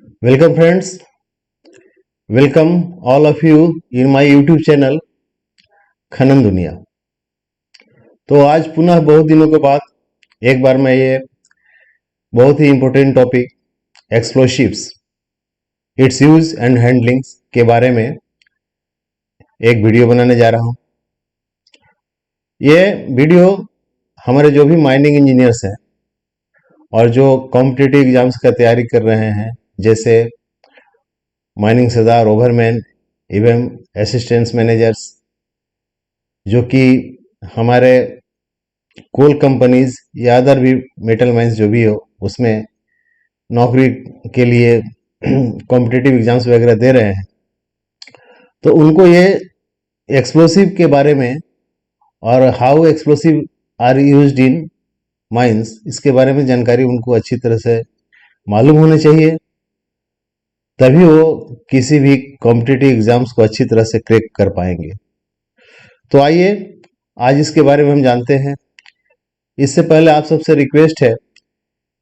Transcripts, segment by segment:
Welcome friends, welcome all of you in my YouTube channel खनन दुनिया। तो आज पुनः बहुत दिनों के बाद एक बार मैं ये बहुत ही important topic explosives, its use and handling के बारे में एक वीडियो बनाने जा रहा हूँ। ये वीडियो हमारे जो भी माइनिंग इंजीनियर्स हैं और जो कॉम्पिटिटिव एग्जाम्स का तैयारी कर रहे हैं, जैसे माइनिंग सरदार, ओवरमैन एवं असिस्टेंस मैनेजर्स, जो कि हमारे कोल कंपनीज या अदर भी मेटल माइंस जो भी हो उसमें नौकरी के लिए कॉम्पिटिटिव एग्जाम्स वगैरह दे रहे हैं, तो उनको ये एक्सप्लोसिव के बारे में और how explosive are used in mines, इसके बारे में जानकारी उनको अच्छी तरह से मालूम होनी चाहिए, तभी वो किसी भी कॉम्पिटिटिव एग्जाम्स को अच्छी तरह से क्रैक कर पाएंगे। तो आइए आज इसके बारे में हम जानते हैं। इससे पहले आप सबसे रिक्वेस्ट है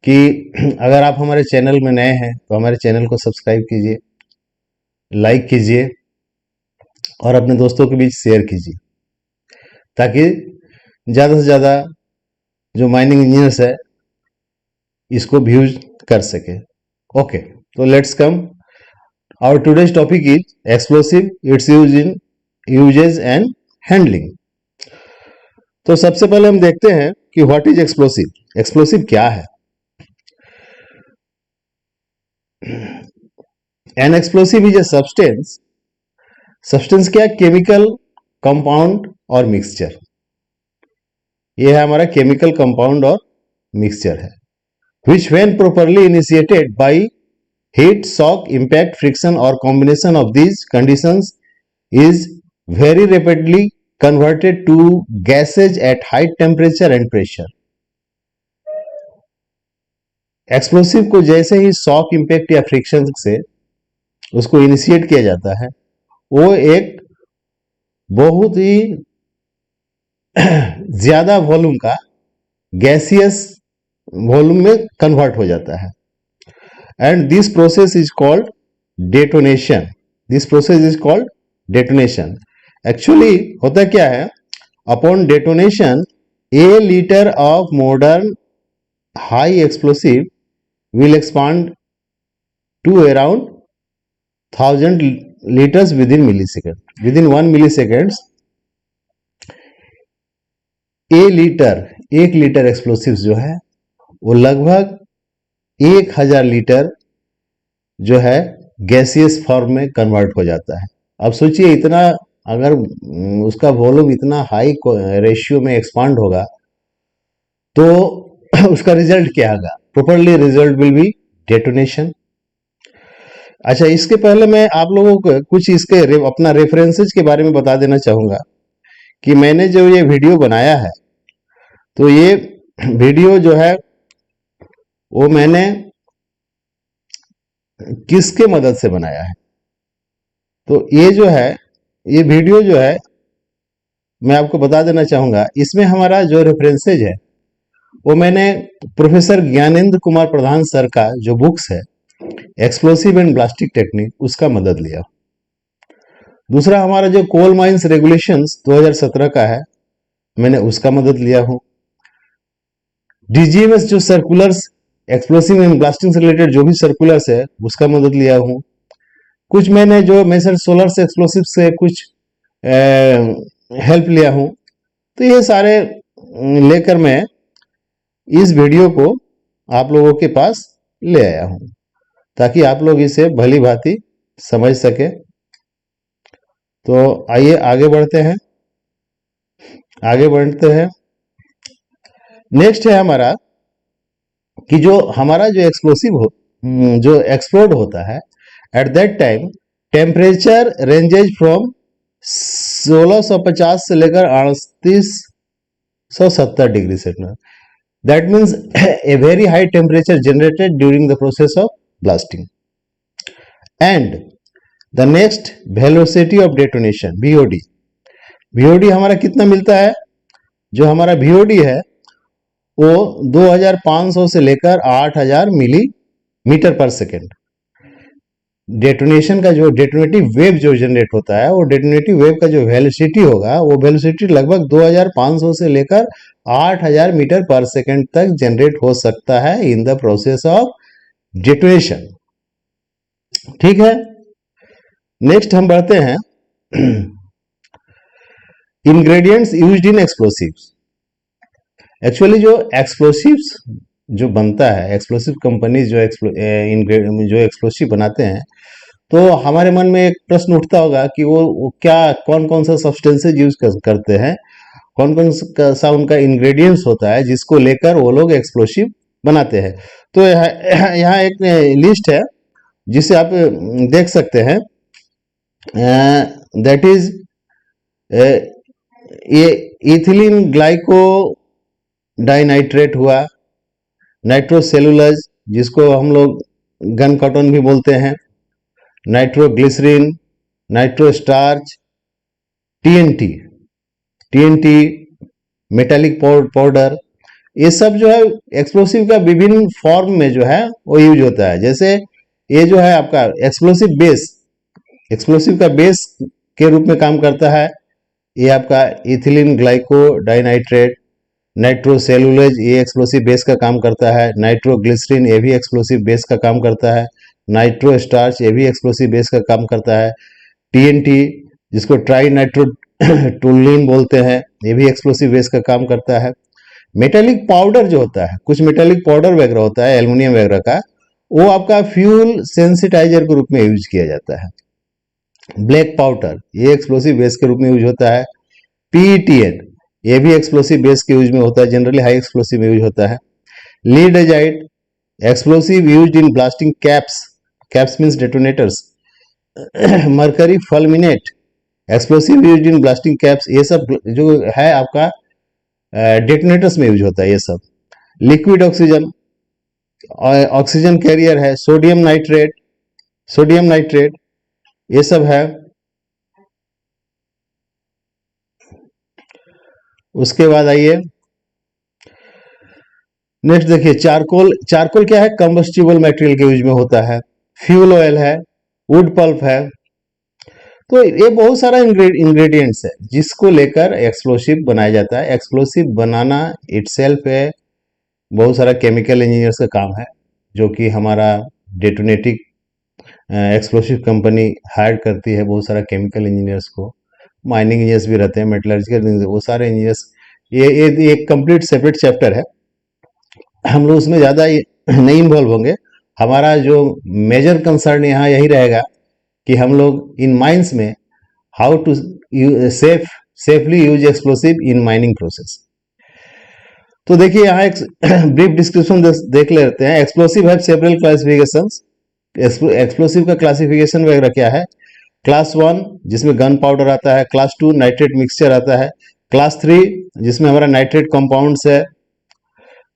कि अगर आप हमारे चैनल में नए हैं तो हमारे चैनल को सब्सक्राइब कीजिए, लाइक कीजिए और अपने दोस्तों के बीच शेयर कीजिए, ताकि ज़्यादा से ज़्यादा जो माइनिंग इंजीनियर्स है इसको व्यूज कर सके। ओके, तो let's come. Our today's topic is explosive, it's uses and handling. तो सबसे पहले हम देखते हैं कि व्हाट इज एक्सप्लोसिव। एक्सप्लोसिव क्या है? An explosive is a substance. Substance क्या? केमिकल, कंपाउंड और मिक्सचर। यह है हमारा केमिकल कंपाउंड और मिक्सचर है, which when properly initiated by heat, shock, impact, friction और combination of these conditions is very rapidly converted to gases at high temperature and pressure. Explosive को जैसे ही shock, impact या friction से उसको initiate किया जाता है, वो एक बहुत ही ज्यादा वॉल्यूम का गैसियस वॉल्यूम में कन्वर्ट हो जाता है, and this process is called detonation. This process is called detonation. Actually होता क्या है, upon detonation a litre of modern high explosive will expand to around 1000 liters within millisecond. Within 1 milliseconds एक litre explosive जो है वो लगभग 1000 litre जो है गैसियस फॉर्म में कन्वर्ट हो जाता है। अब सोचिए, इतना अगर उसका वॉल्यूम इतना हाई रेशियो में एक्सपांड होगा तो उसका रिजल्ट क्या होगा? Properly result will be detonation. अच्छा, इसके पहले मैं आप लोगों को कुछ इसके अपना रेफरेंसेस के बारे में बता देना चाहूंगा कि मैंने जो ये वीडियो बनाया है, तो ये वीडियो जो है वो मैंने किसके मदद से बनाया है। तो ये जो है, ये वीडियो जो है मैं आपको बता देना चाहूंगा, इसमें हमारा जो रेफरेंसेज है वो मैंने प्रोफेसर ज्ञानेंद्र कुमार प्रधान सर का जो बुक्स है एक्सप्लोसिव एंड ब्लास्टिक टेक्निक, उसका मदद लिया। दूसरा हमारा जो कोल माइंस रेगुलेशंस 2017 का है, मैंने उसका मदद लिया हूं। डीजीएमएस जो सर्कुलर्स एक्सप्लोसिव एंड ब्लास्टिंग से रिलेटेड जो भी सर्कुलर्स है उसका मदद लिया हूं। कुछ मैंने जो मेसर सोलर से एक्सप्लोसिव से कुछ हेल्प लिया हूं। तो ये सारे लेकर मैं इस वीडियो को आप लोगों के पास ले आया हूं, ताकि आप लोग इसे भली भांति समझ सके। तो आइए आगे बढ़ते हैं। नेक्स्ट है हमारा कि जो हमारा जो एक्सप्लोसिव हो जो एक्सप्लोड होता है, at that time temperature ranges from 1650 से लेकर 3870 degree centigrade. That means a very high temperature generated during the process of blasting. And the next velocity of detonation, VOD। VOD हमारा कितना मिलता है? जो हमारा VOD है वो 2500 से लेकर 8000 मिलीमीटर पर सेकेंड। डेटोनेशन का जो डेटोनेटिव वेव जो जनरेट होता है, वो डेटोनेटिव वेव का जो वेलोसिटी होगा, वो वेलोसिटी लगभग 2500 से लेकर 8000 मीटर पर सेकंड तक जनरेट हो सकता है in the process of detonation. ठीक है, नेक्स्ट हम बढ़ते हैं ingredients used in explosives. Actually जो एक्सप्लोसिव्स जो बनता है, एक्सप्लोसिव कंपनी जो एक्सप्लोसिव बनाते हैं, तो हमारे मन में एक प्रश्न उठता होगा कि वो क्या कौन कौन सा सब्सटेंसेज यूज करते हैं, कौन कौन सा उनका इंग्रेडिएंट्स होता है जिसको लेकर वो लोग एक्सप्लोसिव बनाते हैं। तो यहाँ एक लिस्ट है जिसे आप देख सकते हैं। दैट इज ये इथिलीन ग्लाइको डाइनाइट्रेट हुआ, नाइट्रोसेलुलोज जिसको हम लोग गन कॉटन भी बोलते हैं, nitroglycerine, nitrostarch, TNT, TNT metallic powder, ये सब जो है एक्सप्लोसिव का विभिन्न फॉर्म में जो है वो यूज होता है। जैसे ये जो है आपका एक्सप्लोसिव बेस, एक्सप्लोसिव का बेस के रूप में काम करता है। ये आपका इथिलीन ग्लाइको डाइनाइट्रेट, नाइट्रोसेलुलोज ये एक्सप्लोसिव बेस का काम करता है, नाइट्रोग्लिसरीन ये भी एक्सप्लोसिव बेस का काम करता है, नाइट्रोस्टार्च ये भी एक्सप्लोसिव बेस का काम करता है, टीएनटी जिसको ट्राई नाइट्रोटोलुइन बोलते हैं ये भी एक्सप्लोसिव बेस का काम करता है। मेटालिक पाउडर जो होता है, कुछ मेटालिक पाउडर वगैरह होता है एल्युमिनियम वगैरह का, वो आपका फ्यूल सेंसिटाइजर के रूप में यूज किया जाता है। ब्लैक पाउडर ये एक्सप्लोसिव बेस के रूप में यूज होता है। पीईटीएन ये भी एक्सप्लोसिव बेस के यूज में होता है, जनरली हाई एक्सप्लोसिव में यूज होता है। Lead azide explosive used in blasting caps, caps means detonators. Mercury fulminate explosive used in blasting caps, ये सब जो है आपका डेटोनेटर्स में यूज होता है ये सब। लिक्विड ऑक्सीजन, ऑक्सीजन कैरियर है, सोडियम नाइट्रेट, सोडियम नाइट्रेट ये सब है। उसके बाद आइए नेक्स्ट देखिए, चारकोल। चारकोल क्या है? कंबस्टिबल मटेरियल के यूज में होता है। फ्यूल ऑयल है, वुड पल्प है। तो ये बहुत सारा इंग्रेडिएंट्स है जिसको लेकर एक्सप्लोसिव बनाया जाता है। एक्सप्लोसिव बनाना इटसेल्फ है बहुत सारा केमिकल इंजीनियर्स का काम है, जो कि हमारा डेटोनेटिक एक्सप्लोसिव कंपनी हायर करती है बहुत सारा केमिकल इंजीनियर्स को। माइनिंग इंजीनियर्स भी रहते हैं, मेटलर्जिकल, वो सारे इंजीनियर्स, ये एक कंप्लीट सेपरेट चैप्टर है, हम लोग उसमें ज़्यादा नहीं इन्वॉल्व होंगे। हमारा जो मेजर कंसर्न यहाँ यही रहेगा कि हम लोग इन माइंस में how to safely use explosive in mining process. तो देखिए यहाँ एक ब्रीफ डिस्क्रिप्शन देख लेते हैं। Explosive have several classifications. Explosive का क्लासिफिकेशन वगैरह क्या है? क्लास 1 जिसमें गन पाउडर आता है, क्लास 2 नाइट्रेट मिक्सचर आता है, क्लास 3 जिसमें हमारा नाइट्रेट कंपाउंड्स है,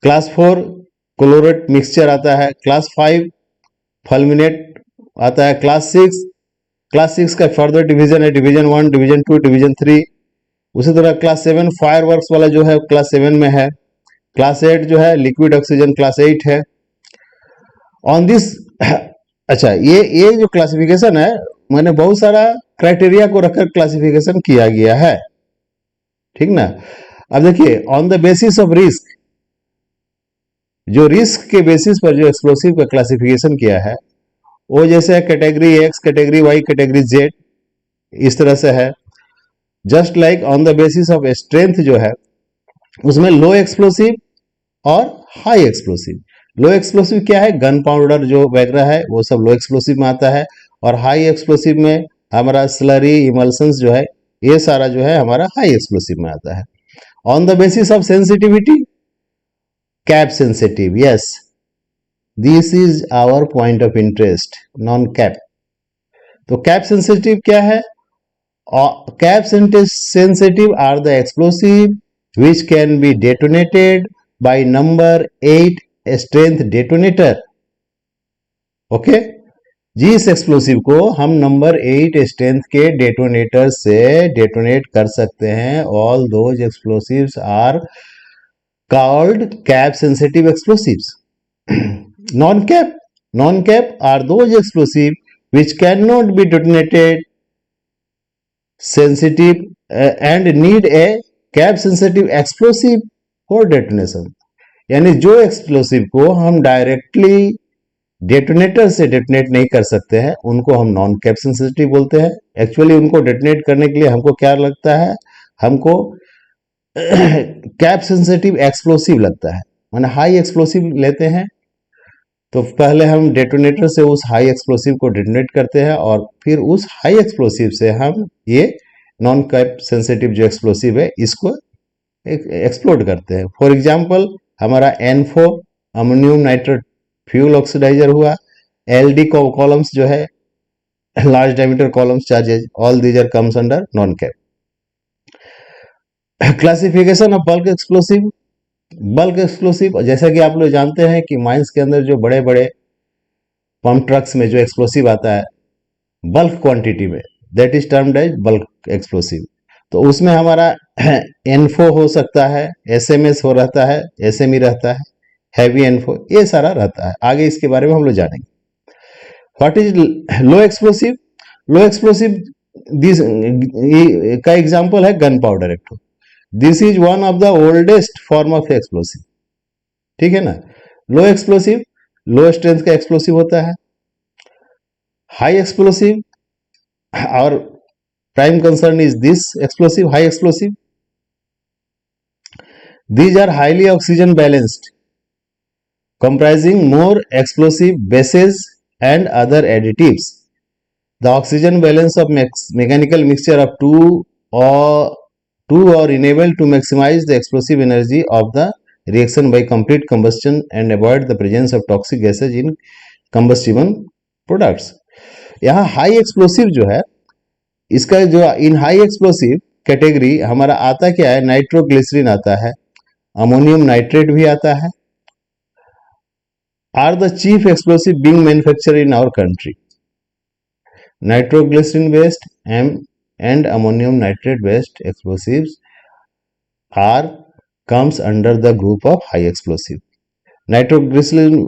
क्लास 4 क्लोरेट मिक्सचर आता है, क्लास 5 फल्मिनेट आता है, क्लास 6 का फर्दर डिवीजन है, डिवीजन 1, डिवीजन 2, डिवीजन 3। उसी तरह क्लास 7 फायर वर्क्स वाला जो है क्लास 7 में है। क्लास 8 जो है लिक्विड ऑक्सीजन क्लास 8 है। ऑन दिस अच्छा, ये जो क्लासिफिकेशन है, मैंने बहुत सारा क्राइटेरिया को रखकर क्लासिफिकेशन किया गया है, ठीक ना। अब देखिए, on the basis of risk, जो रिस्क के बेसिस पर जो एक्सप्लोसिव का क्लासिफिकेशन किया है, वो जैसे category X, category Y, category Z, इस तरह से है। Just like on the basis of strength जो है, उसमें लो एक्सप्लोसिव और हाई एक्सप्लोसिव। लो एक्सप्लोसिव क्या है? गन पाउडर जो वगैरह है वो सब लो एक्सप्लोसिव में आता है, और हाई एक्सप्लोसिव में हमारा स्लरी, इमल्सन्स जो है, ये सारा जो है हमारा हाई एक्सप्लोसिव में आता है। On the basis of sensitivity, cap sensitive, yes, this is our point of interest, non cap. तो कैप सेंसिटिव क्या है? Cap sensitive are the explosive which can be detonated by number 8 strength detonator। Okay, जिस explosive को हम number 8 strength के detonator से detonate कर सकते हैं, all those explosives are called cap sensitive explosives. Non cap are those explosive which cannot be detonated sensitive and need a cap sensitive explosive for detonation. यानी जो explosive को हम directly detonator से detonate नहीं कर सकते हैं उनको हम नॉन कैप सेंसिटिव बोलते हैं. एक्चुअली उनको डेटोनेट करने के लिए हमको क्या लगता है, हमको कैप सेंसिटिव एक्सप्लोसिव लगता है, माने हाई एक्सप्लोसिव लेते हैं. तो पहले हम डेटोनेटर से उस हाई एक्सप्लोसिव को डेटोनेट करते हैं और फिर उस हाई एक्सप्लोसिव से हम ये नॉन कैप सेंसिटिव जो एक्सप्लोसिव है इसको एक्सप्लोड करते हैं. फॉर एग्जांपल हमारा N4 ammonium nitrate fuel oxidiser हुआ. LD कॉलम्स जो है large diameter columns charges, all these are comes under non cap. Classification of bulk explosive. Bulk explosive जैसा कि आप लोग जानते हैं कि माइंस के अंदर जो बड़े बड़े पंप ट्रक्स में जो एक्सप्लोसिव आता है बल्क क्वांटिटी में, that is termed as bulk explosive. तो उसमें हमारा N4 हो सकता है, SMS हो रहता है, SME रहता है, हैवी N4, ये सारा रहता है. आगे इसके बारे में हम लोग जानेंगे. What is low explosive. Low explosive this का एग्जांपल है gun powder act. This is one of the oldest form of explosive. ठीक है ना. लो एक्सप्लोसिव लो स्ट्रेंथ का एक्सप्लोसिव होता है. हाई एक्सप्लोसिव और prime concern is this explosive, high explosive. These are highly oxygen balanced, comprising more explosive bases and other additives. The oxygen balance of mechanical mixture of two or enable to maximize the explosive energy of the reaction by complete combustion and avoid the presence of toxic gases in combustible products. यहाँ high explosive जो है इसका जो इन high explosive category हमारा आता क्या है, nitroglycerine आता है, अमोनियम नाइट्रेट भी आता है. Are the chief explosive being manufactured in our country. Nitroglycerine based and ammonium nitrate based explosives are comes under the group of high explosive. Nitroglycerine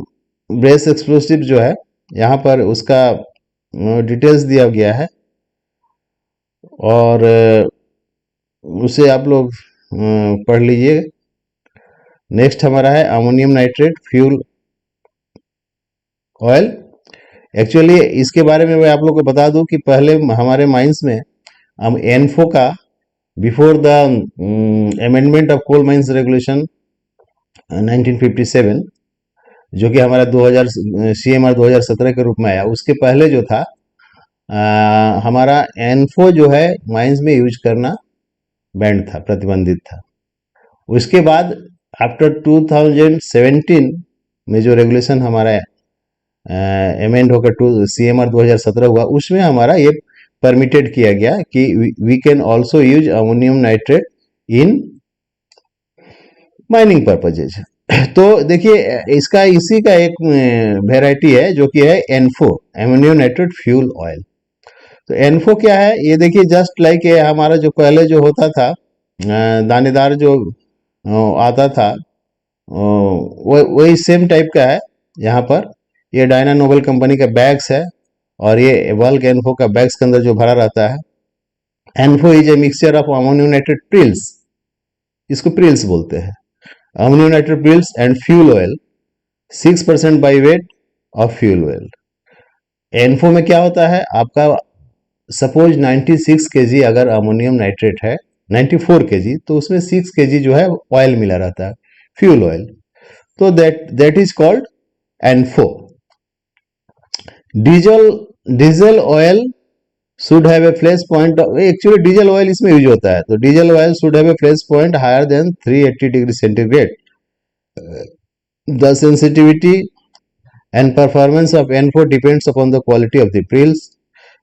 based explosive जो है यहाँ पर उसका डिटेल्स दिया गया है और उसे आप लोग पढ़ लीजिए. नेक्स्ट हमारा है ammonium nitrate fuel oil. Actually इसके बारे में मैं आप लोग को बता दूं कि पहले हमारे माइंस में हम N4 का before the amendment of coal mines regulation 1957 जो कि हमारा 2000 CMR 2017 के रूप में आया, उसके पहले जो था हमारा N4 जो है माइंस में यूज करना बैंड था, प्रतिबंधित था. उसके बाद आफ्टर 2017 में जो रेगुलेशन हमारा अमेंड होकर CMR 2017 हुआ, उसमें हमारा ये परमिटेड किया गया कि we can also use ammonium nitrate in mining purposes. तो देखिए इसका इसी का एक वेराइटी है जो कि है N4 ammonium nitrate fuel oil. तो N4 क्या है ये देखिए, जस्ट लाइक ये हमारा जो पहले जो होता था दानेदार जो आता था वही सेम टाइप का है. यहाँ पर ये डायना नोबल कंपनी का बैग्स है और ये बल्क N4 का बैग्स के अंदर जो भरा रहता है. N4 is a mixture of ammonium nitrate prills, इसको प्रिल्स बोलते हैं, ammonium nitrate prills and fuel oil 6% by weight of fuel oil. N4 में क्या होता है आपका, सपोज 96 kg अगर अमोनियम नाइट्रेट है, 94 kg, तो उसमें 6 kg जो है ऑयल मिला रहता है, फ्यूल ऑयल. तो that is called N4. Diesel oil should have a flash point. Actually diesel oil इसमें यूज होता है, तो diesel oil should have a flash point higher than 380 degree centigrade. The sensitivity and performance of N4 depends upon the quality of the prills.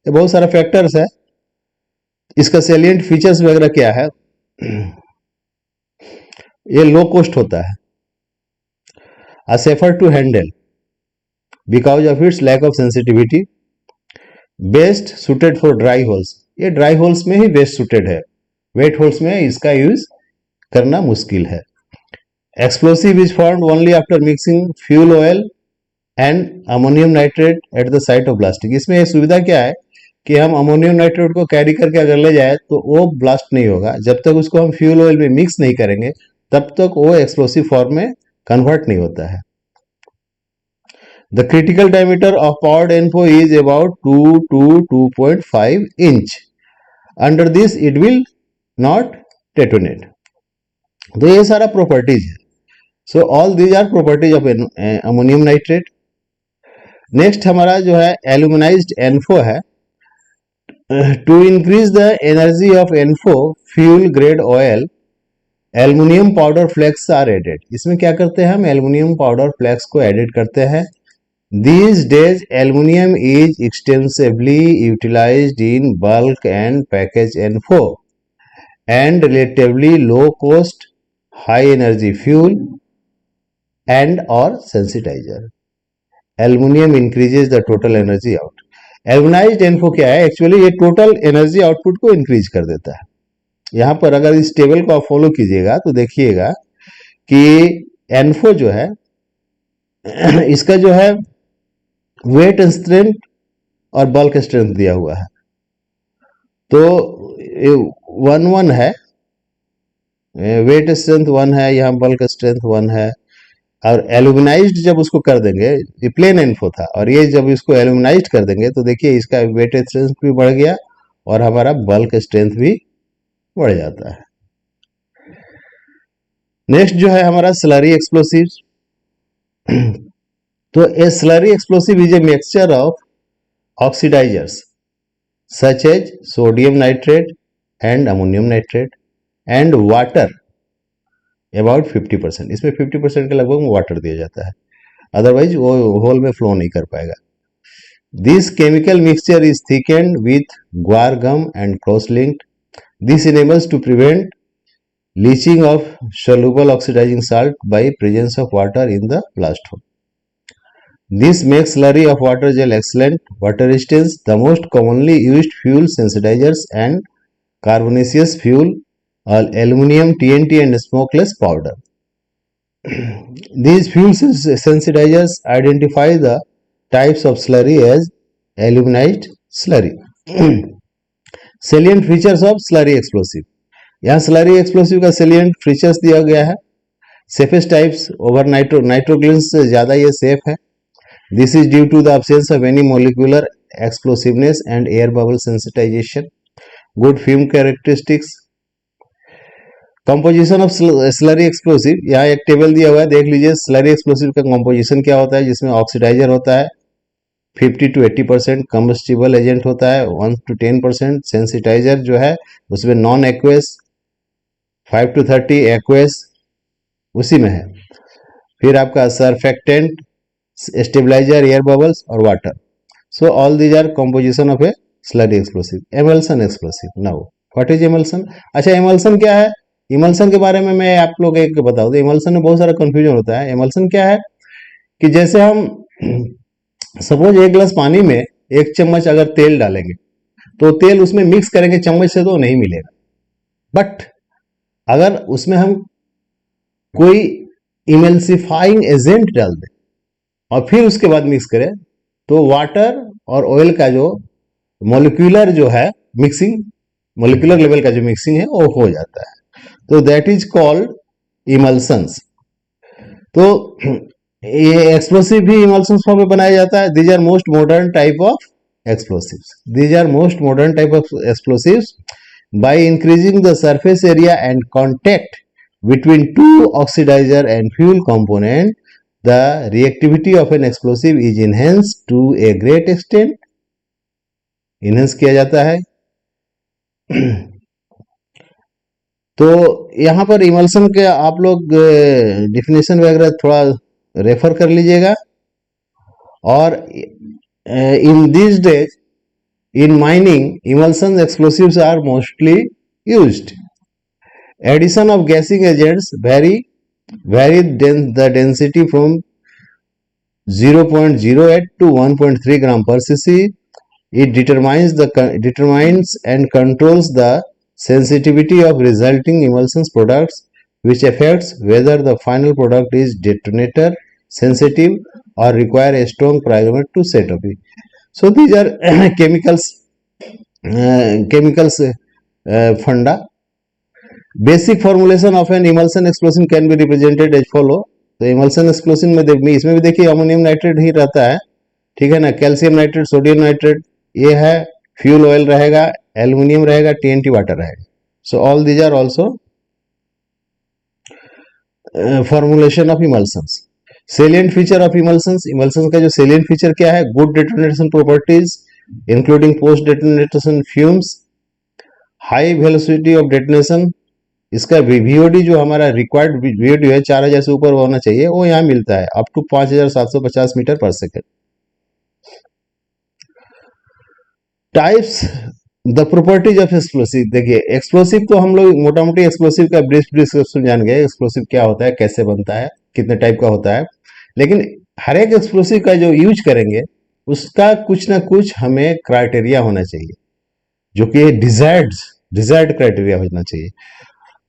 ये बहुत सारा factors है. इसका salient features वगैरह क्या है, ये लो कॉस्ट होता है, a safer to handle because of its lack of sensitivity, best suited for dry holes. ये ड्राई होल्स में ही बेस्ट सुटेड है, वेट होल्स में इसका यूज करना मुश्किल है. Explosive is formed only after mixing fuel oil and ammonium nitrate at the site of blasting. इसमें ये सुविधा क्या है कि हम अमोनियम नाइट्रेट को कैरी करके अगर ले जाए तो वो ब्लास्ट नहीं होगा। जब तक उसको हम फ्यूल ऑयल में मिक्स नहीं करेंगे तब तक वो एक्सप्लोसिव फॉर्म में कन्वर्ट नहीं होता है। The critical diameter of powered ANFO is about 2 to 2.5 inch. Under this it will not detonate. तो ये सारा प्रॉपर्टीज है। So all these are properties of ammonium nitrate. Next हमारा जो है एल्यूमिनाइज्ड एनफो है। To increase the energy of ANFO fuel grade oil aluminium powder flakes are added. इसमें क्या करते हैं हम एल्युमिनियम पाउडर फ्लेक्स को एडिट करते हैं। These days aluminum is extensively utilized in bulk and package N4 and relatively low cost high energy fuel and or sensitizer. Aluminum increases the total energy out. Aluminized N4 क्या है actually, ये total energy output को increase कर देता है। यहां पर अगर इस टेबल को आप फॉलो कीजिएगा तो देखिएगा कि N4 जो है इसका जो है वेट स्ट्रेंथ और बल्क स्ट्रेंथ दिया हुआ है। तो 1 है, वेट स्ट्रेंथ 1 है, यहाँ बल्क स्ट्रेंथ 1 है। और एल्यूमिनाइज्ड जब उसको कर देंगे, ये प्लेन इन्फो था और ये जब इसको एल्यूमिनाइज्ड कर देंगे तो देखिए इसका वेट स्ट्रेंथ भी बढ़ गया और हमारा बल्क स्ट्रेंथ भी बढ़ जाता है। नेक्स्ट जो है हमारा स्लरी एक्सप्लोसिव्स। तो a slurry explosive is a mixture of oxidizers such as sodium nitrate and ammonium nitrate and water about 50%। इसमें 50% के लगभग वाटर दिया जाता है, अदरवाइज वो होल में फ्लो नहीं कर पाएगा। This chemical mixture is thickened with guar gum and cross linked. This enables to prevent leaching of soluble oxidizing salt by presence of water in the blast hole. This makes slurry of water gel excellent water resistance. The most commonly used fuel sensitizers and carbonaceous fuel are aluminum, TNT and smokeless powder. These fuel sensitizers identify the types of slurry as aluminized slurry. Salient features of slurry explosive. यहाँ slurry explosive का salient features दिया गया है। Safest types over नाइट्रोग्लिन्स से ज़्यादा ये safe है। This is due to the absence of any molecular explosiveness and air bubble sensitization. Good fume characteristics. Composition of slurry explosive, यहाँ एक टेबल दिया हुआ है, देख लीजिए स्लरी एक्सप्लोसिव का कंपोजिशन क्या होता है, जिसमें ऑक्सीडाइजर होता है 50 to 80%, कंबस्टिबल एजेंट होता है 1 to 10%, सेंसिटाइजर जो है उसमें नॉन एक्वेस 5 to 30, एक्वेस उसी में है। फिर आपका सरफेक्टेंट, स्टेबलाइजर, एयर बबल्स और water. So all these are composition of a slurry explosive. Emulsion explosive. Now what is emulsion? अच्छा, एमल्सन क्या है? एमल्सन के बारे में मैं आप लोग एक बता दूं। एमल्सन में बहुत सारा कंफ्यूजन होता है। एमल्सन क्या है कि जैसे हम सपोज 1 गिलास पानी में 1 चम्मच अगर तेल डालेंगे तो तेल उसमें मिक्स करेंगे चम्मच से तो नहीं मिलेगा, बट अगर उसमें हम कोई इमल्सिफाइंग एजेंट डाल दें और फिर उसके बाद मिक्स करें तो वाटर और ऑयल का जो मोलिकुलर जो है मिक्सिंग, मोलिकुलर लेवल का जो मिक्सिंग है वो हो जाता है। तो दैट इज कॉल्ड इमल्सन्स। तो ये एक्सप्लोसिव भी इमल्सन फॉर्म में बनाया जाता है। These are most modern type of explosives. These are most modern type of explosives. By increasing the surface area and contact between two oxidizer and fuel component, the reactivity of an explosive is enhanced to a great extent. Enhance किया जाता है। तो यहाँ पर emulsion के आप लोग definition वगैरह थोड़ा रेफर कर लीजिएगा। और in these days in mining emulsion explosives are mostly used. Addition of gassing agents vary the density from 0.08 to 1.3 gram per cc. It determines and controls the sensitivity of resulting emulsions products, which affects whether the final product is detonator sensitive or require a strong primer to set up it. So these are chemicals funda. Basic formulation of an emulsion explosion can be represented as follow. तो emulsion explosion में इसमें भी देखिए ammonium nitrate ही रहता है, ठीक है ना, कैल्शियम नाइट्रेट, सोडियम नाइट्रेट, ये है, फ्यूल ऑयल रहेगा, एल्यूमिनियम रहेगा, टीएनटी वाटर रहेगा. So all these are also formulation of emulsions. Salient feature of emulsions. Emulsions का जो सेलिएंट फीचर क्या है? Good detonation properties including post detonation fumes, high velocity of detonation. इसका VOD जो हमारा रिक्वायर्ड वीओडी है 4000 से ऊपर होना चाहिए, वो यहाँ मिलता है अप टू 5750 मीटर पर second. Types, the properties of explosive. देखिए एक्सप्लोसिव तो हम लोग मोटा मोटी एक्सप्लोसिव का ब्रीफ डिस्क्रिप्शन जान गए, एक्सप्लोसिव क्या होता है, कैसे बनता है, कितने टाइप का होता है. लेकिन हर एक एक्सप्लोसिव का जो यूज करेंगे उसका कुछ ना कुछ हमें क्राइटेरिया होना चाहिए, जो कि डिजायर्ड क्राइटेरिया होना चाहिए.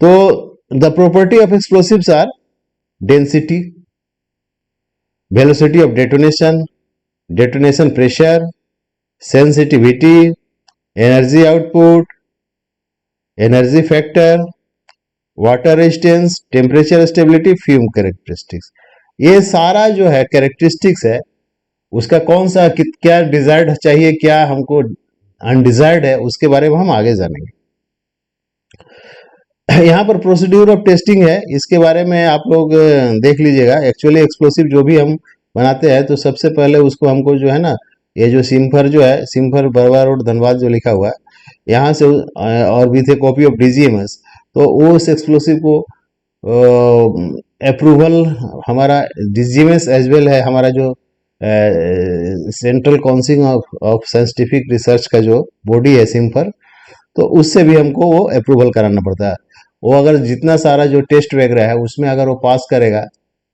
तो the property of explosives are density, velocity of detonation, detonation pressure, sensitivity, energy output, energy factor, water resistance, temperature stability, fume characteristics. ये सारा जो है कैरेक्टरिस्टिक्स है, उसका कौन सा क्या डिजायर्ड चाहिए, क्या हमको अनडिजायर्ड है, उसके बारे में हम आगे जानेंगे. यहाँ पर प्रोसीड्यूर ऑफ टेस्टिंग है, इसके बारे में आप लोग देख लीजिएगा. एक्चुअली एक्सप्लोसिव जो भी हम बनाते हैं तो सबसे पहले उसको हमको जो है ना, ये जो सिम्फर जो है, सिम्फर बरवा रोड धनबाद जो लिखा हुआ है, यहाँ से और with A copy of DGMS, तो उस एक्सप्लोसिव को अप्रूवल हमारा डीजीएमएस एज वेल है, हमारा जो central council of scientific research का जो बॉडी है सिम्फर, तो उससे भी हमको वो अप्रूवल कराना पड़ता है. वो अगर जितना सारा जो टेस्ट वगैरह है उसमें अगर वो पास करेगा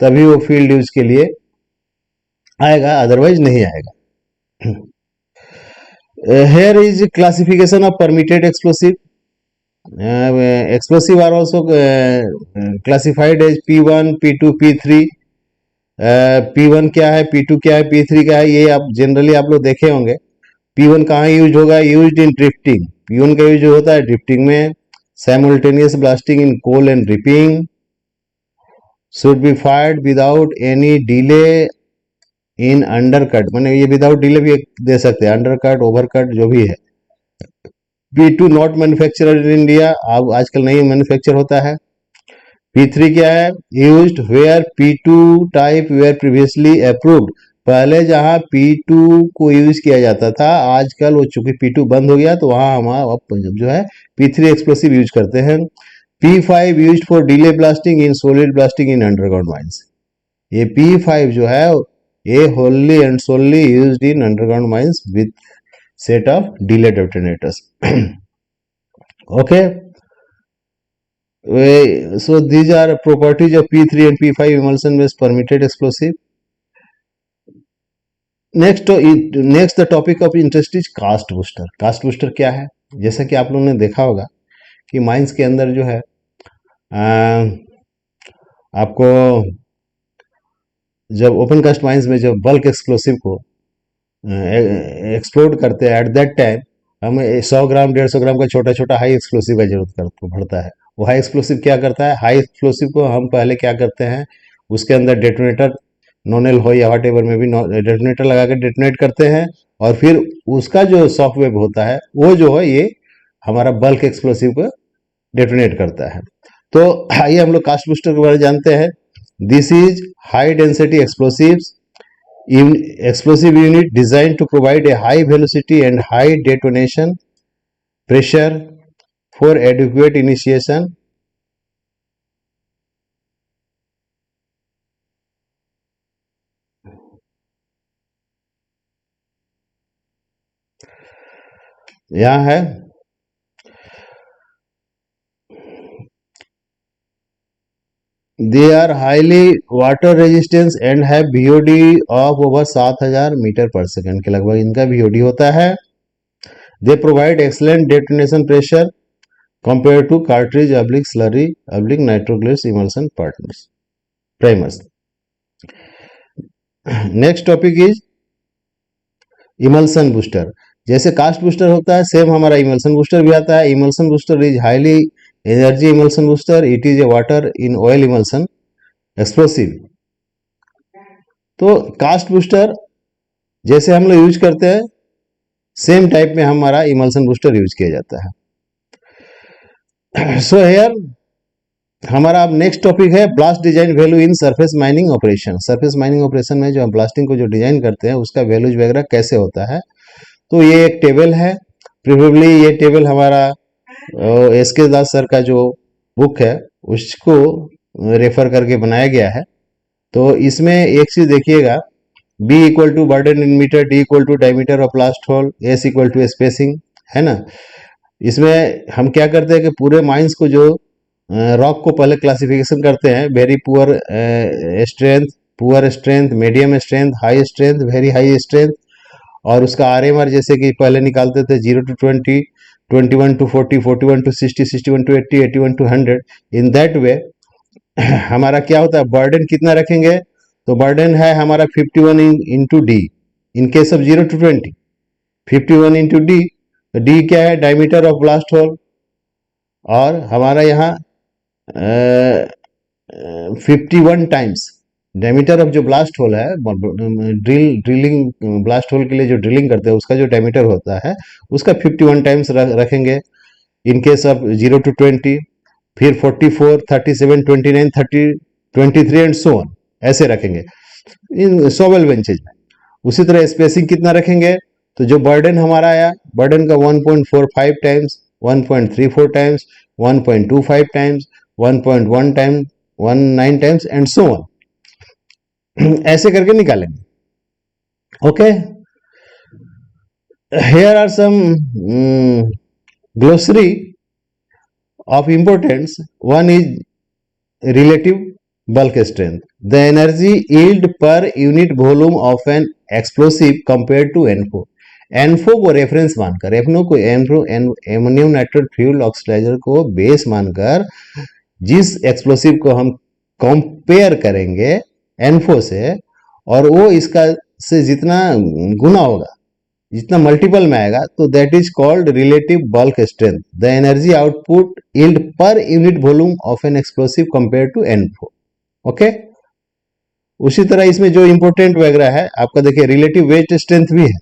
तभी वो फील्ड यूज के लिए आएगा, अदरवाइज नहीं आएगा. Here is classification of permitted explosive. Explosive are also classified as P1, P2, P3. P1 क्या है, P2 क्या है, P3 क्या है, ये आप जनरली आप लोग देखे होंगे. P1 कहाँ यूज होगा? Use in drifting. P1 का यूज होता है ड्रिफ्टिंग में. Simultaneous blasting in coal and reaping should be fired without any delay in undercut, मैंने ये विदाउट डिले भी दे सकते हैं, अंडरकट, ओवरकट जो भी है. P2 not manufacturer in India, अब आजकल नहीं मैन्युफैक्चर होता है. P3 क्या है? Used where P2 type were previously approved. पहले जहां P2 को यूज किया जाता था, आजकल वो चूंकि P2 बंद हो गया तो वहां हम अब जो है P3 एक्सप्लोसिव यूज करते हैं. P5 used for delay blasting in solid blasting in underground mines. ये P5 जो है ये wholly and solely used in underground mines with set of delay detonators. Okay, so these are properties of P3 and P5 emulsion based permitted explosive. Next the topic of interest is cast booster. Cast booster क्या है? जैसा कि आप लोगों ने देखा होगा कि माइंस के अंदर जो है आपको जब ओपन कास्ट माइंस में जब बल्क एक्सप्लोसिव को एक्सप्लोड करते हैं, एट दैट टाइम हमें 100 ग्राम 150 ग्राम का छोटा छोटा हाई एक्सप्लोसिव का जरूरत पड़ता है. वो हाई एक्सप्लोसिव क्या करता है? हाई एक्सप्लोसिव को हम पहले क्या करते हैं, उसके अंदर डेटोनेटर, नॉनेल हो या व्हाटएवर में भी डेटोनेटर लगा के डेटोनेट करते हैं, और फिर उसका जो सॉफ्टवेयर होता है वो जो है ये हमारा बल्क एक्सप्लोसिव को डेटोनेट करता है. तो आइए हम लोग कास्ट बूस्टर के बारे में जानते हैं. This is high density explosives, explosive unit designed to provide a high velocity and high detonation pressure for adequate initiation. यहाँ है They are highly water resistant and have VOD of over 7000 metre पर second के लगभग इनका VOD होता है. They provide excellent detonation pressure compared to cartridge / slurry / nitroglycerin emulsion primers. Next topic is emulsion booster. जैसे cast booster होता है, same हमारा इमल्सन बूस्टर भी आता है। Emulsion booster is highly energy emulsion booster, it is a water in oil emulsion explosive. तो cast booster जैसे हम लोग यूज करते हैं, सेम टाइप में हमारा इमल्सन बूस्टर यूज किया जाता है। सो हेयर हमारा अब नेक्स्ट टॉपिक है blast design value in surface mining operation. Surface mining operation में जो हम ब्लास्टिंग को जो डिजाइन करते हैं उसका वैल्यूज वगैरह कैसे होता है। तो ये एक टेबल है, प्रीफरेबली ये टेबल हमारा एस के दास सर का जो बुक है उसको रेफर करके बनाया गया है। तो इसमें एक चीज देखिएगा, B equal to burden in metre, D equal to diameter of blast hole, S equal to spacing, है ना। इसमें हम क्या करते हैं कि पूरे माइंस को जो रॉक को पहले क्लासिफिकेशन करते हैं, very poor strength, poor strength, medium strength, high strength, very high strength, और उसका आरएमआर जैसे कि पहले निकालते थे 0 to 20, 21 to 40, 41 to 60, 61 to 80, 81 to 100। In that way हमारा क्या होता है, बर्डन कितना रखेंगे, तो बर्डन है हमारा 51 into D in case of 0 to 20, 51 into D. तो डी क्या है, डायमीटर ऑफ ब्लास्ट होल, और हमारा यहाँ 51 टाइम्स डायमीटर ऑफ जो ब्लास्ट होल है, ड्रिलिंग ब्लास्ट होल के लिए जो ड्रिलिंग करते हैं उसका जो डायमीटर होता है उसका 51 टाइम्स रखेंगे इन केस ऑफ 0 to 20, फिर 44, 37, 29, 30, 23 एंड सो ऑन, ऐसे रखेंगे इन सोवेल बेंचेज में। उसी तरह स्पेसिंग कितना रखेंगे, तो जो बर्डन हमारा आया, बर्डन का 1.45 times, 1.34 times, 1.25 times, 1.1 times, 19 times and so on, ऐसे करके निकालेंगे। Okay, here are some glossary of importance. One is relative bulk strength, the energy yield per unit volume of an explosive compared to NFO। NFO को reference मानकर, एफनो को ammonium nitrate fuel oxidiser को base मानकर जिस explosive को हम compare करेंगे NFO से, और वो इसका से जितना गुना होगा, जितना मल्टीपल में आएगा, तो that is called relative bulk strength, the energy output yield per unit volume of an explosive compare to ANFO. Okay, उसी तरह इसमें जो इंपॉर्टेंट वगैरह है आपका देखिए, रिलेटिव वेट स्ट्रेंथ भी है,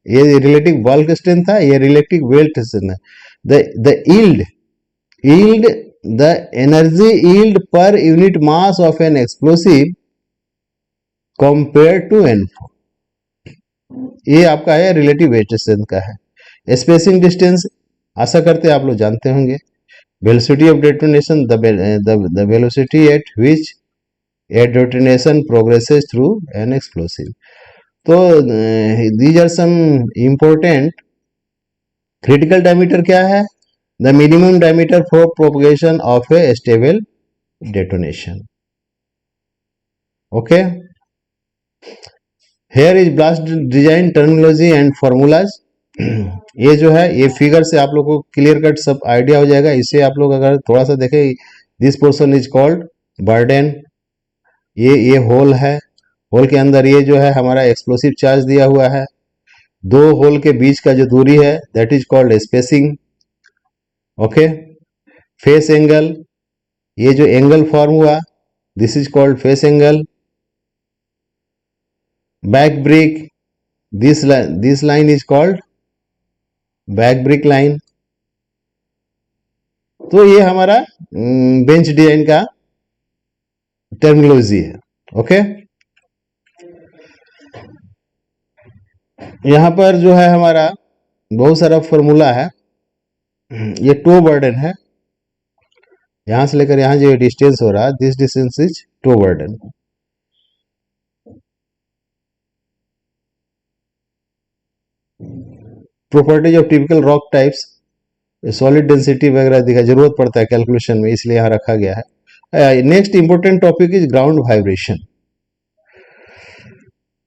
ये रिलेटिव बल्क स्ट्रेंथ था, ये रिलेटिव वेट स्ट्रेंथ है। The yield the energy yield per unit mass of an explosive compare to ANFO, ये आपका है रिलेटिव वेट स्ट्रेंथ का है। स्पेसिंग डिस्टेंस आशा करते हैं आप लोग जानते होंगे। Velocity of detonation, the velocity at which a detonation progresses through an explosive. तो these are some important. Critical diameter क्या है, the minimum diameter for propagation of a stable detonation. Okay, here is blast design terminology and formulas. ये जो है, ये figure से आप लोग को क्लियर कट सब आइडिया हो जाएगा। इसे आप लोग अगर थोड़ा सा देखें, this portion is called burden, ये होल है, होल के अंदर ये जो है हमारा एक्सप्लोसिव चार्ज दिया हुआ है, दो होल के बीच का जो दूरी है that is called spacing. Okay, face angle, ये जो एंगल फॉर्म हुआ this is called face angle. Back brick, this line is called back brick line. तो ये हमारा बेंच डिजाइन का टर्मिनोलॉजी है। ओके, यहां पर जो है हमारा बहुत सारा फॉर्मूला है। ये टो बर्डन है, यहां से लेकर यहां जो डिस्टेंस हो रहा है, this distance is toe burden. Properties of typical rock types, solid density वगैरह दिखा, जरूरत पड़ता है कैलकुलेशन में, इसलिए यहां रखा गया है। Next important topic is ground vibration.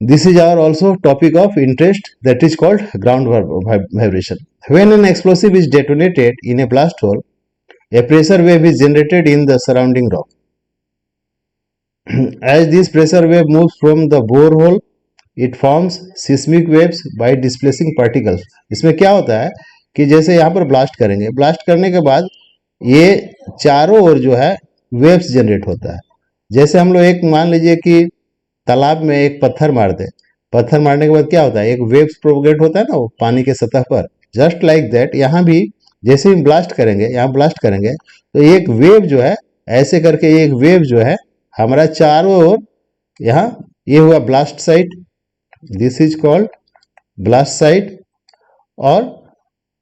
This is our also topic of interest, that is called ground vibration. When an explosive is detonated in a blast hole, a pressure wave is generated in the surrounding rock. As this pressure wave moves from the borehole, it forms seismic waves by displacing particles. इसमें क्या होता है कि जैसे यहाँ पर blast करेंगे, blast करने के बाद ये चारों ओर जो है वेव्स जनरेट होता है। जैसे हम लोग एक मान लीजिए कि तालाब में एक पत्थर मार दे, पत्थर मारने के बाद क्या होता है, एक वेव्स प्रोपगेट होता है ना वो पानी के सतह पर। जस्ट लाइक दैट यहाँ भी जैसे ही ब्लास्ट करेंगे, यहाँ ब्लास्ट करेंगे तो एक वेव जो है ऐसे करके एक वेव जो है हमारा चारों ओर, यहाँ ये हुआ blast site, this is called blast site, और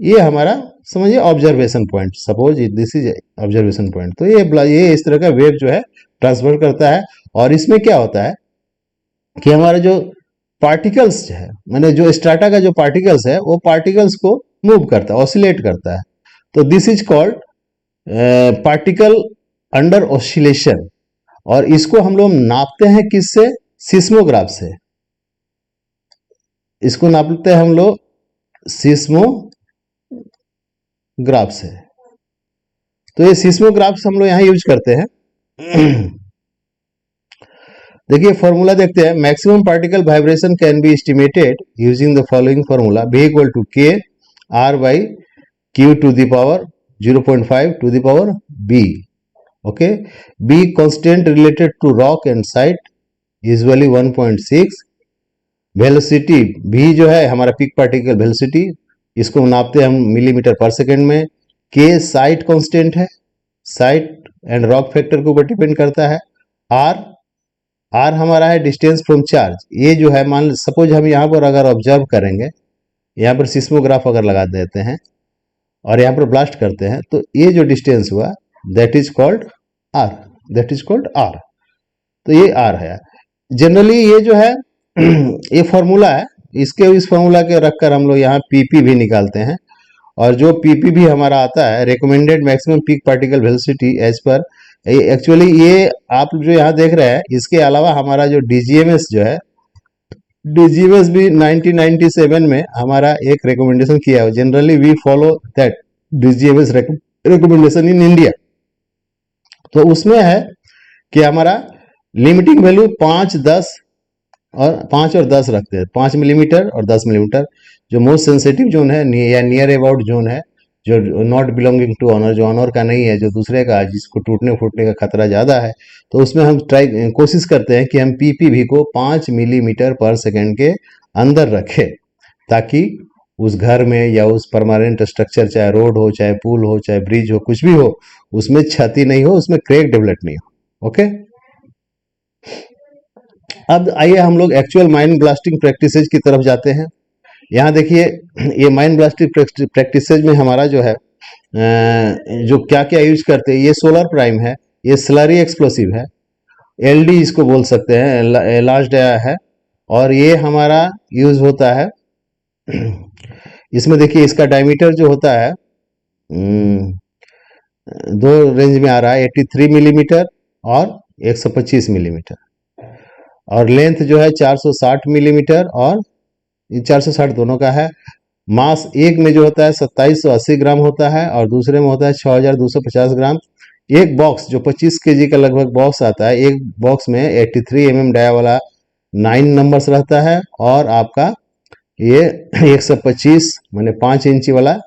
ये हमारा समझिए observation point, suppose this is observation point. तो ये इस तरह का वेव जो है ट्रांसफर करता है। और इसमें क्या होता है कि हमारा जो पार्टिकल्स है, मैंने जो स्ट्राटा का जो पार्टिकल्स है वो पार्टिकल्स को मूव करता है, ऑसिलेट करता है। तो this is called particle under oscillation. और इसको हम लोग नापते हैं किससे, सिस्मोग्राफ से। इसको नापते हैं हम लोग सिस्मोग्राफ से। तो ये सिस्मोग्राफ्स हम लोग यहां यूज करते हैं। देखिए फॉर्मूला देखते हैं। Maximum particle vibration can be estimated using the following formula, V equal to K R by Q to the power 0.5 to the power B. Okay, B constant related to rock and site, usually 1.6। Velocity भी जो है हमारा pick particle velocity, इसको नापते हैं हम millimetre पर second में। के साइट कांस्टेंट है, साइट एंड रॉक फैक्टर के ऊपर डिपेंड करता है। आर आर हमारा है डिस्टेंस फ्रॉम चार्ज। ये जो है मान सपोज हम यहाँ पर अगर ऑब्जर्व करेंगे, यहाँ पर सिस्मोग्राफ अगर लगा देते हैं और यहाँ पर ब्लास्ट करते हैं, तो ये जो डिस्टेंस हुआ that is called R, that is called R. तो ये आर है। जनरली ये जो है ये फॉर्मूला है, इस फॉर्मूला के रखकर हम लोग यहाँ पीपी भी निकालते हैं। और जो पीपी भी हमारा आता है, recommended maximum peak particle velocity as per, actually ये आप जो यहाँ देख रहे हैं, इसके अलावा हमारा जो डीजीएमएस जो है, डीजीएमएस भी 1997 में हमारा एक रिकमेंडेशन किया है। Generally we follow that DGMS recommendation in India. तो उसमें है कि हमारा लिमिटिंग वैल्यू 5, 10 और 10 रखते हैं, 5 मिलीमीटर और 10 मिलीमीटर। जो मोस्ट सेंसिटिव जोन है या नियर अबाउट जोन है, जो नॉट बिलोंगिंग टू ऑनर, जो ऑनर का नहीं है, जो दूसरे का, जिसको टूटने फूटने का खतरा ज़्यादा है, तो उसमें हम कोशिश करते हैं कि हम पीपीवी को 5 मिलीमीटर पर सेकेंड के अंदर रखें, ताकि उस घर में या उस परमानेंट स्ट्रक्चर, चाहे रोड हो, चाहे पुल हो, चाहे ब्रिज हो, कुछ भी हो, उसमें क्षति नहीं हो, उसमें क्रैक डेवलप नहीं हो। ओके, अब आइए हम लोग एक्चुअल माइन ब्लास्टिंग प्रैक्टिसेज की तरफ जाते हैं। यहाँ देखिए ये माइन ब्लास्टिंग प्रैक्टिसेज में हमारा जो है जो क्या क्या यूज करते हैं, ये सोलर प्राइम है, ये स्लरी एक्सप्लोसिव है, एलडी इसको बोल सकते हैं, लार्ज डाया है। और ये हमारा यूज होता है, इसमें देखिए इसका डायमीटर जो होता है दो रेंज में आ रहा है, 83 मिलीमीटर और 125 मिलीमीटर। और लेंथ जो है 460 मिलीमीटर और 460 दोनों का है। मास एक में जो होता है 2780 ग्राम होता है और दूसरे में होता है 6250 ग्राम। एक बॉक्स जो 25 केजी का लगभग बॉक्स आता है, एक बॉक्स में 83 mm डाया वाला 9 नंबर्स रहता है और आपका ये 125 माने 5 इंची वाला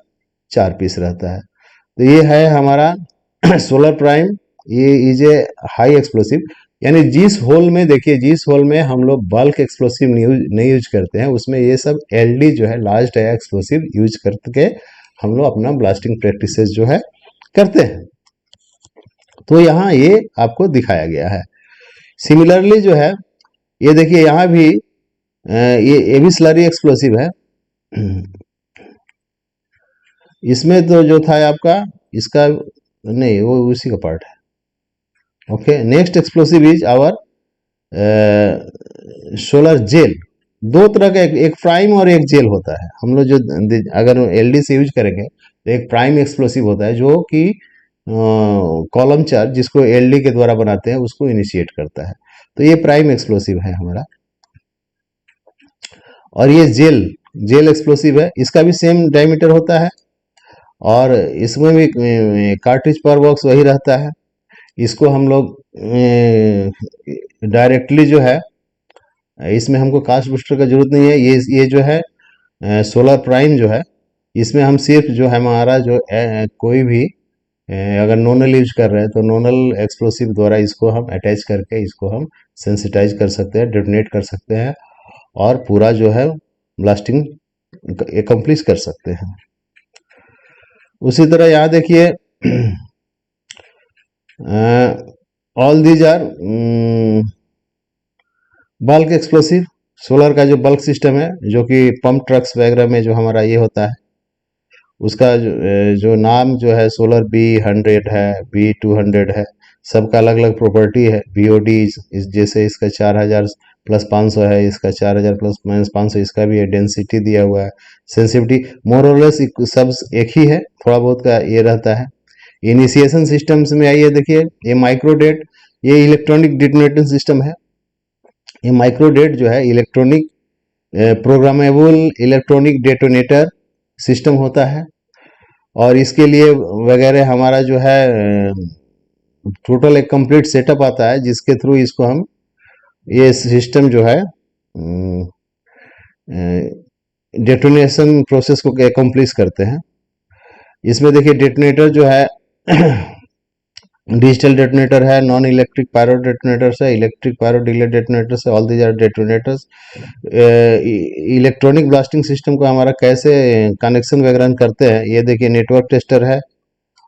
4 पीस रहता है। तो ये है हमारा सोलर प्राइम। ये इज ए हाई एक्सप्लोसिव, यानी जिस होल में, देखिए जिस होल में हम लोग बल्क एक्सप्लोसिव नहीं यूज करते हैं, उसमें ये सब एलडी जो है लार्ज डाया एक्सप्लोसिव यूज करके हम लोग अपना ब्लास्टिंग प्रैक्टिसेस जो है करते हैं। तो यहाँ ये आपको दिखाया गया है। सिमिलरली जो है ये देखिए यहाँ भी ये भी स्लरी एक्सप्लोसिव है। इसमें तो जो था आपका, इसका नहीं, वो उसी का पार्ट है। Okay, next explosive is our Solar gel. दो तरह का, एक प्राइम और एक जेल होता है। हम लोग जो अगर एलडी से यूज करेंगे तो एक प्राइम एक्सप्लोसिव होता है जो कि कॉलम चार्ज, जिसको एलडी के द्वारा बनाते हैं, उसको इनिशिएट करता है। तो ये प्राइम एक्सप्लोसिव है हमारा। और ये जेल एक्सप्लोसिव है, इसका भी सेम डायमीटर होता है और इसमें भी कार्ट्रिज पर बॉक्स वही रहता है। इसको हम लोग डायरेक्टली जो है इसमें हमको कास्ट बूस्टर का जरूरत नहीं है। ये जो है सोलर प्राइम जो है, इसमें हम सिर्फ जो है हमारा जो कोई भी अगर नोनल यूज कर रहे हैं तो नोनल एक्सप्लोसिव द्वारा इसको हम अटैच करके इसको हम सेंसिटाइज कर सकते हैं, डिटोनेट कर सकते हैं और पूरा जो है ब्लास्टिंग एकम्प्लिश कर सकते हैं। उसी तरह यहाँ देखिए all these are bulk explosive. Solar का जो बल्क सिस्टम है जो कि पंप ट्रक्स वगैरह में जो हमारा ये होता है, उसका जो नाम जो है सोलर B100 है, B200 है, सबका अलग अलग प्रॉपर्टी है। बीओडी जैसे इसका 4000 प्लस 500 है, इसका 4000 प्लस माइनस 500, इसका भी है। डेंसिटी दिया हुआ है, सेंसिटिविटी मोर और लेस सब एक ही है, थोड़ा बहुत का ये रहता है। इनिशिएशन सिस्टम्स में आइए देखिए, ये माइक्रोडेट, ये इलेक्ट्रॉनिक डिटोनेटिंग सिस्टम है। ये माइक्रोडेट जो है electronic programmable electronic detonator system होता है और इसके लिए वगैरह हमारा जो है टोटल एक कंप्लीट सेटअप आता है जिसके थ्रू इसको हम ये सिस्टम जो है डेटोनेशन प्रोसेस को एकम्प्लिश करते हैं। इसमें देखिए डेटोनेटर जो है डिजिटल डेटोनेटर है, नॉन इलेक्ट्रिक पायरो डेटोनेटर्स है, इलेक्ट्रिक पायरो डिले डेटोनेटर्स है, all these are detonators. Electronic blasting system को हमारा कैसे कनेक्शन वगैरह करते हैं, ये देखिए नेटवर्क टेस्टर है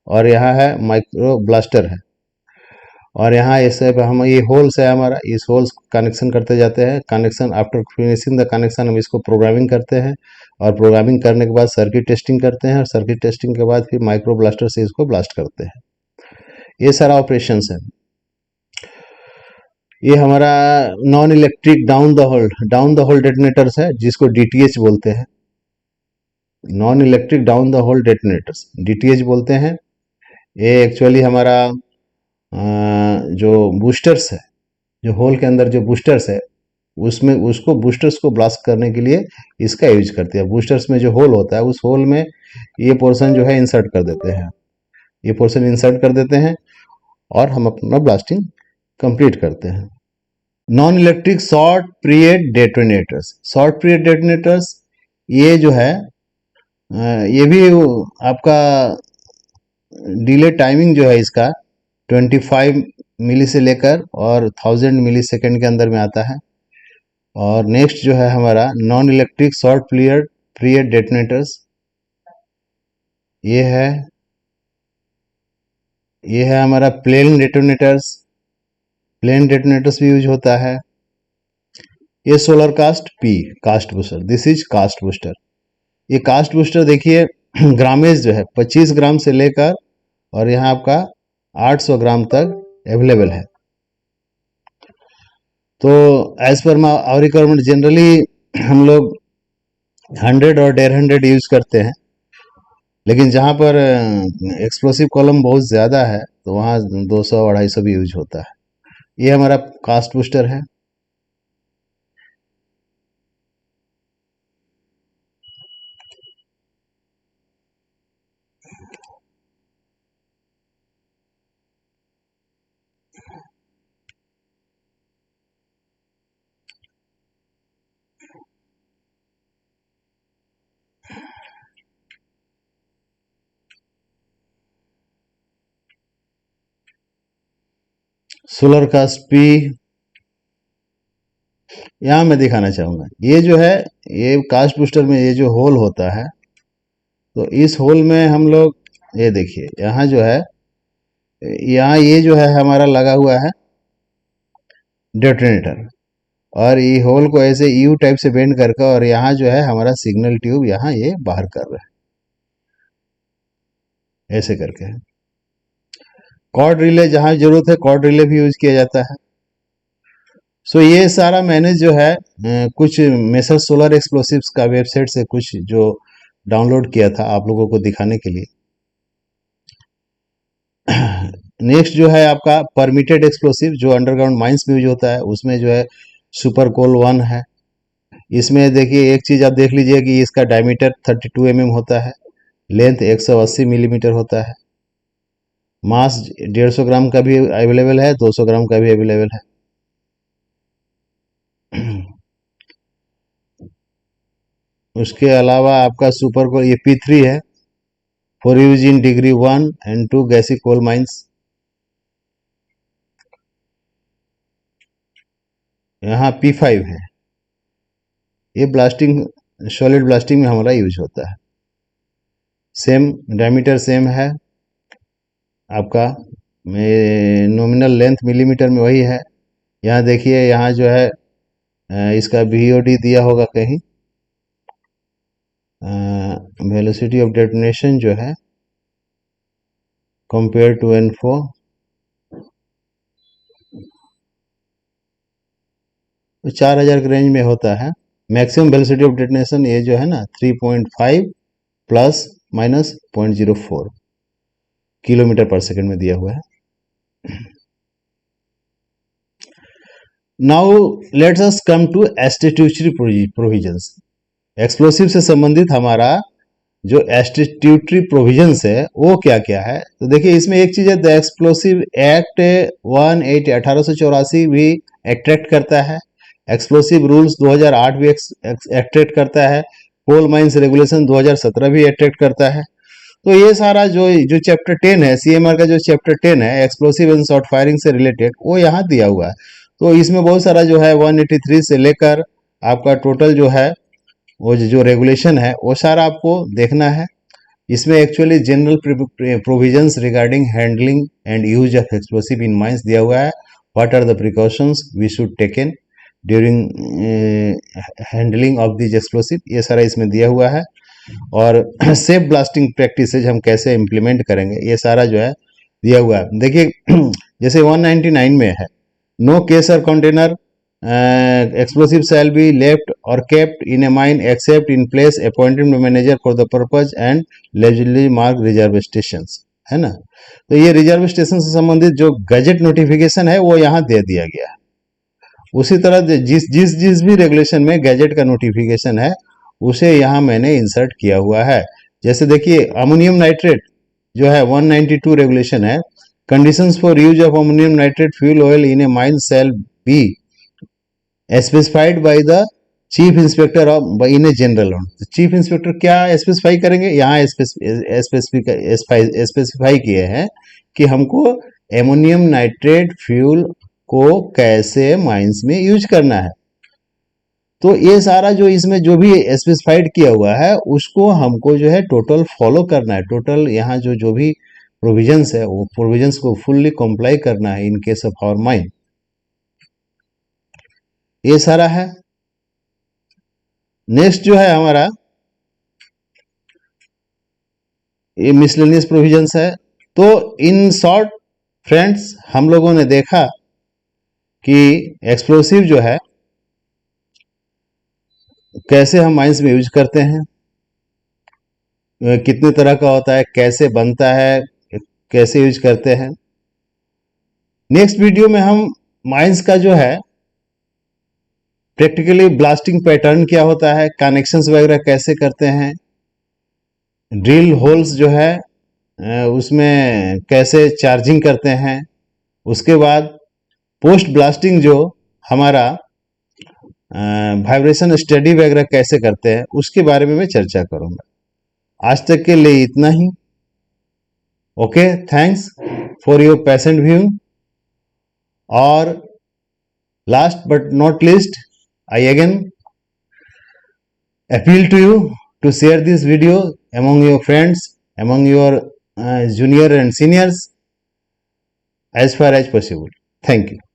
और यहाँ है माइक्रो ब्लास्टर है और यहाँ ऐसे हम ये होल्स है हमारा, इस होल्स कनेक्शन करते जाते हैं। Connection after finishing the connection हम इसको प्रोग्रामिंग करते हैं और प्रोग्रामिंग करने के बाद सर्किट टेस्टिंग करते हैं और सर्किट टेस्टिंग के बाद फिर माइक्रो ब्लास्टर से इसको ब्लास्ट करते हैं। ये सारा ऑपरेशंस है। ये हमारा non electric down the hole detonators है जिसको डीटीएच बोलते हैं। Non electric down the hole detonators DTH बोलते हैं। ये एक्चुअली हमारा जो बूस्टर्स है, जो होल के अंदर जो बूस्टर्स है उसमें उसको बूस्टर्स को ब्लास्ट करने के लिए इसका यूज करते हैं। बूस्टर्स में जो होल होता है उस होल में ये पोर्शन जो है इंसर्ट कर देते हैं, ये पोर्शन इंसर्ट कर देते हैं और हम अपना ब्लास्टिंग कंप्लीट करते हैं। Non electric short period detonators, short period detonators ये जो है ये भी आपका डिले टाइमिंग जो है इसका 25 मिली से लेकर और 1000 मिली सेकेंड के अंदर में आता है। और नेक्स्ट जो है हमारा non electric short period detonators, ये है हमारा प्लेन डेटोनेटर्स। प्लेन डेटोनेटर्स भी यूज होता है। ये Solar cast booster, this is cast booster. ये कास्ट बूस्टर देखिए ग्रामेज जो है 25 ग्राम से लेकर और यहाँ आपका 800 ग्राम तक अवेलेबल है। तो as per hour requirement generally हम लोग 100 और 150 यूज करते हैं, लेकिन जहाँ पर एक्सप्लोसिव कॉलम बहुत ज़्यादा है तो वहाँ 200-250 भी यूज होता है। ये हमारा कास्ट बूस्टर है। सोलर कास्ट पी यहाँ मैं दिखाना चाहूँगा। ये जो है ये कास्ट बूस्टर में ये जो होल होता है तो इस होल में हम लोग ये देखिए यहाँ जो है, यहाँ ये जो है हमारा लगा हुआ है डेटोनेटर और ये होल को ऐसे यू टाइप से बेंड करके और यहाँ जो है हमारा सिग्नल ट्यूब यहाँ ये बाहर कर रहा है ऐसे करके। कॉर्ड रिले जहाँ जरूरत है कॉर्ड रिले भी यूज किया जाता है। सो ये सारा मैंने जो है कुछ मेसर सोलर एक्सप्लोसिव्स का वेबसाइट से कुछ जो डाउनलोड किया था आप लोगों को दिखाने के लिए। नेक्स्ट जो है आपका परमिटेड एक्सप्लोसिव जो अंडरग्राउंड माइंस में यूज होता है, उसमें जो है सुपर कोल 1 है। इसमें देखिए एक चीज आप देख लीजिए कि इसका डायमीटर 32 mm होता है, लेंथ 180 मिलीमीटर होता है मास 150 ग्राम का भी अवेलेबल है, 200 ग्राम का भी अवेलेबल है। उसके अलावा आपका सुपर कोल ये P3 है, for use in degree 1 and 2 gassy coal mines. यहाँ P5 है, ये ब्लास्टिंग, सॉलिड ब्लास्टिंग में हमारा यूज होता है। सेम डायमीटर सेम है आपका, नॉमिनल लेंथ मिलीमीटर में वही है। यहाँ देखिए, यहाँ जो है इसका VOD दिया होगा कहीं, वेलोसिटी ऑफ डेटोनेशन जो है कंपेयर टू N4, तो 4000 के रेंज में होता है। मैक्सिमम वेलोसिटी ऑफ डेटोनेशन ये जो है ना 3.5 plus minus 0.04 kilometre per second में दिया हुआ है। Now let's us come to statutory provisions. Explosive से संबंधित हमारा जो स्टैट्यूटरी प्रोविजंस है वो क्या क्या है, तो देखिए इसमें एक चीज है, द एक्सप्लोसिव एक्ट 1884 भी एट्रैक्ट करता है। एक्सप्लोसिव रूल्स 2008 भी एट्रैक्ट करता है। कोल माइंस रेगुलेशन 2017 भी एट्रैक्ट करता है। तो ये सारा जो जो चैप्टर 10 है, CMR का जो चैप्टर 10 है एक्सप्लोसिव एंड शॉर्ट फायरिंग से रिलेटेड, वो यहाँ दिया हुआ है। तो इसमें बहुत सारा जो है 183 से लेकर आपका टोटल जो है वो जो रेगुलेशन है वो सारा आपको देखना है। इसमें actually general provisions regarding handling and use of explosive in mines दिया हुआ है। What are the precautions we should taken during handling of this explosive, ये सारा इसमें दिया हुआ है। और सेफ ब्लास्टिंग प्रैक्टिसेज हम कैसे इम्प्लीमेंट करेंगे, ये सारा जो है दिया हुआ है। देखिए जैसे 199 में है, नो केस और container explosive shall be left or kept in a mine except in place appointed by manager for the purpose and legally marked reserve stations, है ना। तो ये रिजर्व स्टेशन से संबंधित जो गजट नोटिफिकेशन है वो यहाँ दे दिया गया है। उसी तरह जिस जिस जिस भी रेगुलेशन में गैजेट का नोटिफिकेशन है उसे यहाँ मैंने इंसर्ट किया हुआ है। जैसे देखिए अमोनियम नाइट्रेट जो है 192 रेगुलेशन है, conditions for use of ammonium nitrate fuel oil in A mine shall be specified by the chief inspector of in a general. Chief inspector क्या स्पेसिफाई करेंगे, यहाँ स्पेसिफाई किए हैं कि हमको एमोनियम नाइट्रेट फ्यूल को कैसे माइंस में यूज करना है। तो ये सारा जो इसमें जो भी स्पेसिफाइड किया हुआ है उसको हमको जो है टोटल फॉलो करना है। टोटल यहाँ जो जो भी प्रोविजंस है वो प्रोविजंस को फुल्ली कंप्लाई करना है in case of our mine, ये सारा है। नेक्स्ट जो है हमारा ये मिसलेनियस प्रोविजंस है। तो इन शॉर्ट फ्रेंड्स हम लोगों ने देखा कि एक्सप्लोसिव जो है कैसे हम माइंस में यूज करते हैं, कितने तरह का होता है, कैसे बनता है, कैसे यूज करते हैं। नेक्स्ट वीडियो में हम माइंस का जो है प्रैक्टिकली ब्लास्टिंग पैटर्न क्या होता है, कनेक्शंस वगैरह कैसे करते हैं, ड्रिल होल्स जो है उसमें कैसे चार्जिंग करते हैं, उसके बाद पोस्ट ब्लास्टिंग जो हमारा वाइब्रेशन स्टडी वगैरह कैसे करते हैं उसके बारे में मैं चर्चा करूंगा। आज तक के लिए इतना ही। Okay, thanks for your patient view. और last but not least, I again appeal to you to share this video among your friends, among your junior and seniors as far as possible. Thank you.